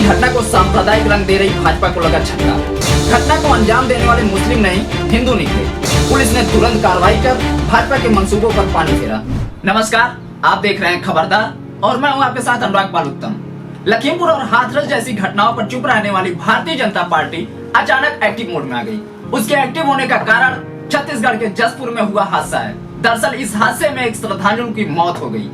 घटना को सांप्रदायिक रंग दे रही भाजपा को लगा झटका। घटना को अंजाम देने वाले मुस्लिम नहीं, हिंदू निकले। पुलिस ने तुरंत कार्रवाई कर भाजपा के मंसूबों पर पानी फेरा। नमस्कार, आप देख रहे हैं खबरदार और मैं हूं आपके साथ अनुराग पालुत्तम। लखीमपुर और हाथरस जैसी घटनाओं पर चुप रहने वाली भारतीय जनता पार्टी अचानक एक्टिव मोड में आ गई। उसके एक्टिव होने का कारण छत्तीसगढ़ के जसपुर में हुआ हादसा है। दरअसल इस हादसे में एक श्रद्धालु की मौत हो गई।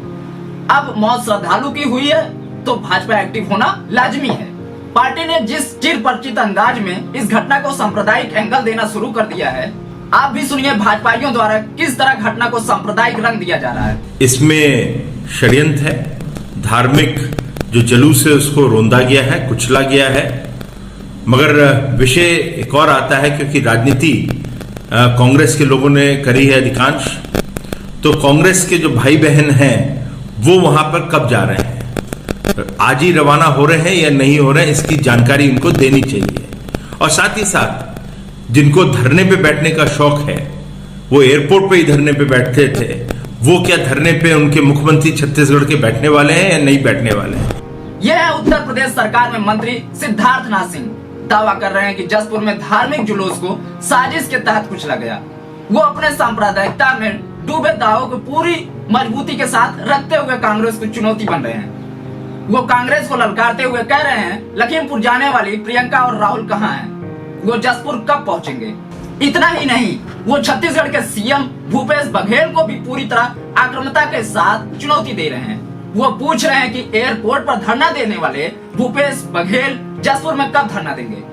अब मौत श्रद्धालु की हुई है तो भाजपा एक्टिव होना लाजमी है। पार्टी ने जिस चिर परिचित अंदाज में इस घटना को सांप्रदायिक एंगल देना शुरू कर दिया है, आप भी सुनिए भाजपाइयों द्वारा किस तरह घटना को सांप्रदायिक रंग दिया जा रहा है। इसमें षड्यंत्र है, धार्मिक जो जुलूस है उसको रोंदा गया है, कुचला गया है। मगर विषय एक और आता है क्योंकि राजनीति कांग्रेस के लोगों ने करी है अधिकांश, तो कांग्रेस के जो भाई बहन हैं वो वहां पर कब जा रहे हैं, आज ही रवाना हो रहे हैं या नहीं हो रहे हैं, इसकी जानकारी उनको देनी चाहिए। और साथ ही साथ जिनको धरने पे बैठने का शौक है, वो एयरपोर्ट पे ही धरने पे बैठते थे, वो क्या धरने पे उनके मुख्यमंत्री छत्तीसगढ़ के बैठने वाले हैं या नहीं बैठने वाले हैं। यह है उत्तर प्रदेश सरकार में मंत्री सिद्धार्थनाथ सिंह दावा कर रहे हैं कि जसपुर में धार्मिक जुलूस को साजिश के तहत कुचला गया। वो अपने सांप्रदायिकता में डूबे दावों को पूरी मजबूती के साथ रखते हुए कांग्रेस को चुनौती बन रहे हैं। वो कांग्रेस को ललकारते हुए कह रहे हैं, लखीमपुर जाने वाली प्रियंका और राहुल कहाँ हैं? वो जसपुर कब पहुंचेंगे? इतना ही नहीं, वो छत्तीसगढ़ के सीएम भूपेश बघेल को भी पूरी तरह आक्रामकता के साथ चुनौती दे रहे हैं। वो पूछ रहे हैं कि एयरपोर्ट पर धरना देने वाले भूपेश बघेल जसपुर में कब धरना देंगे।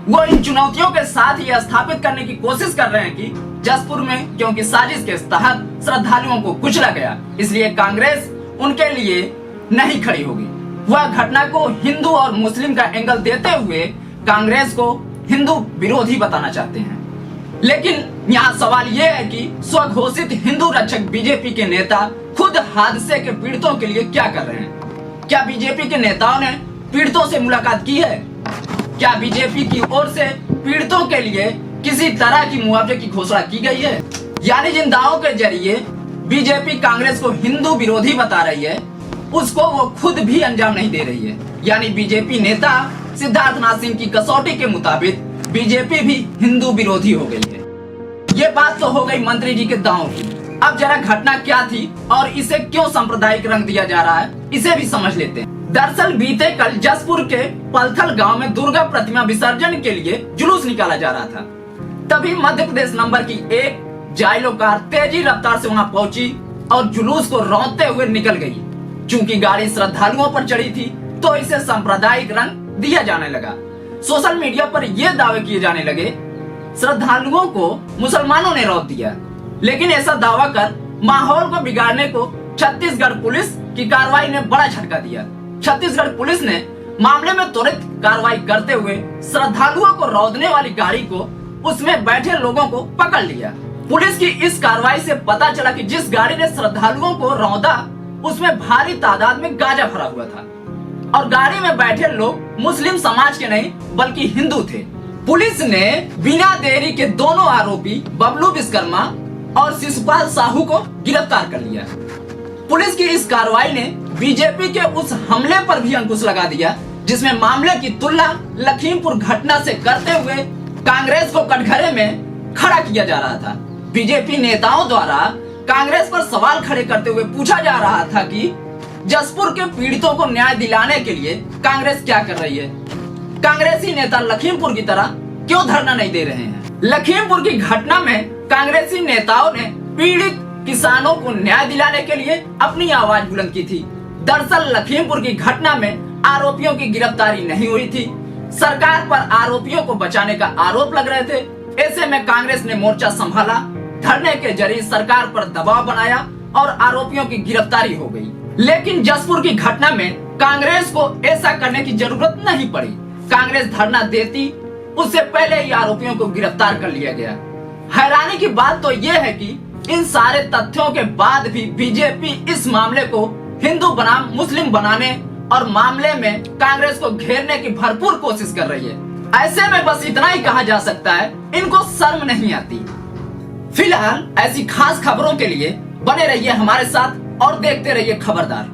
वो इन चुनौतियों के साथ ही स्थापित करने की कोशिश कर रहे हैं कि जसपुर में क्योंकि साजिश के तहत श्रद्धालुओं को कुचला गया, इसलिए कांग्रेस उनके लिए नहीं खड़ी होगी। वह घटना को हिंदू और मुस्लिम का एंगल देते हुए कांग्रेस को हिंदू विरोधी बताना चाहते हैं। लेकिन यहाँ सवाल यह है कि स्वघोषित हिंदू रक्षक बीजेपी के नेता खुद हादसे के पीड़ितों के लिए क्या कर रहे हैं? क्या बीजेपी के नेताओं ने पीड़ितों से मुलाकात की है? क्या बीजेपी की ओर से पीड़ितों के लिए किसी तरह की मुआवजे की घोषणा की गई है? यानी जिन दावों के जरिए बीजेपी कांग्रेस को हिंदू विरोधी बता रही है, उसको वो खुद भी अंजाम नहीं दे रही है। यानी बीजेपी नेता सिद्धार्थनाथ सिंह की कसौटी के मुताबिक बीजेपी भी हिंदू विरोधी हो गई है। ये बात तो हो गई मंत्री जी के दांव की। अब जरा घटना क्या थी और इसे क्यों सांप्रदायिक रंग दिया जा रहा है, इसे भी समझ लेते हैं। दरअसल बीते कल जसपुर के पलथल गांव में दुर्गा प्रतिमा विसर्जन के लिए जुलूस निकाला जा रहा था। तभी मध्य प्रदेश नंबर की एक जाइलो कार तेजी रफ्तार से वहां पहुंची और जुलूस को रौंदते हुए निकल गई। चूंकि गाड़ी श्रद्धालुओं पर चढ़ी थी तो इसे सांप्रदायिक रंग दिया जाने लगा। सोशल मीडिया पर यह दावे किए जाने लगे श्रद्धालुओं को मुसलमानों ने रौंद दिया। लेकिन ऐसा दावा कर माहौल को बिगाड़ने को छत्तीसगढ़ पुलिस की कार्रवाई ने बड़ा झटका दिया। छत्तीसगढ़ पुलिस ने मामले में त्वरित कार्रवाई करते हुए श्रद्धालुओं को रौंदने वाली गाड़ी को उसमें बैठे लोगों को पकड़ लिया। पुलिस की इस कार्रवाई से पता चला कि जिस गाड़ी ने श्रद्धालुओं को रौंदा उसमें भारी तादाद में गांजा भरा हुआ था और गाड़ी में बैठे लोग मुस्लिम समाज के नहीं बल्कि हिंदू थे। पुलिस ने बिना देरी के दोनों आरोपी बबलू विश्वकर्मा और शिशुपाल साहू को गिरफ्तार कर लिया। पुलिस की इस कार्रवाई ने बीजेपी के उस हमले पर भी अंकुश लगा दिया जिसमें मामले की तुलना लखीमपुर घटना से करते हुए कांग्रेस को कटघरे में खड़ा किया जा रहा था। बीजेपी नेताओं द्वारा कांग्रेस पर सवाल खड़े करते हुए पूछा जा रहा था कि जसपुर के पीड़ितों को न्याय दिलाने के लिए कांग्रेस क्या कर रही है? कांग्रेसी नेता लखीमपुर की तरह क्यों धरना नहीं दे रहे हैं? लखीमपुर की घटना में कांग्रेसी नेताओं ने पीड़ित किसानों को न्याय दिलाने के लिए अपनी आवाज बुलंद की थी। दरअसल लखीमपुर की घटना में आरोपियों की गिरफ्तारी नहीं हुई थी। सरकार पर आरोपियों को बचाने का आरोप लग रहे थे। ऐसे में कांग्रेस ने मोर्चा संभाला, धरने के जरिए सरकार पर दबाव बनाया और आरोपियों की गिरफ्तारी हो गई। लेकिन जसपुर की घटना में कांग्रेस को ऐसा करने की जरूरत नहीं पड़ी। कांग्रेस धरना देती उससे पहले ही आरोपियों को गिरफ्तार कर लिया गया। हैरानी की बात तो यह है कि इन सारे तथ्यों के बाद भी बीजेपी इस मामले को हिंदू बनाम मुस्लिम बनाने और मामले में कांग्रेस को घेरने की भरपूर कोशिश कर रही है। ऐसे में बस इतना ही कहा जा सकता है, इनको शर्म नहीं आती। फिलहाल ऐसी खास खबरों के लिए बने रहिए हमारे साथ और देखते रहिए खबरदार।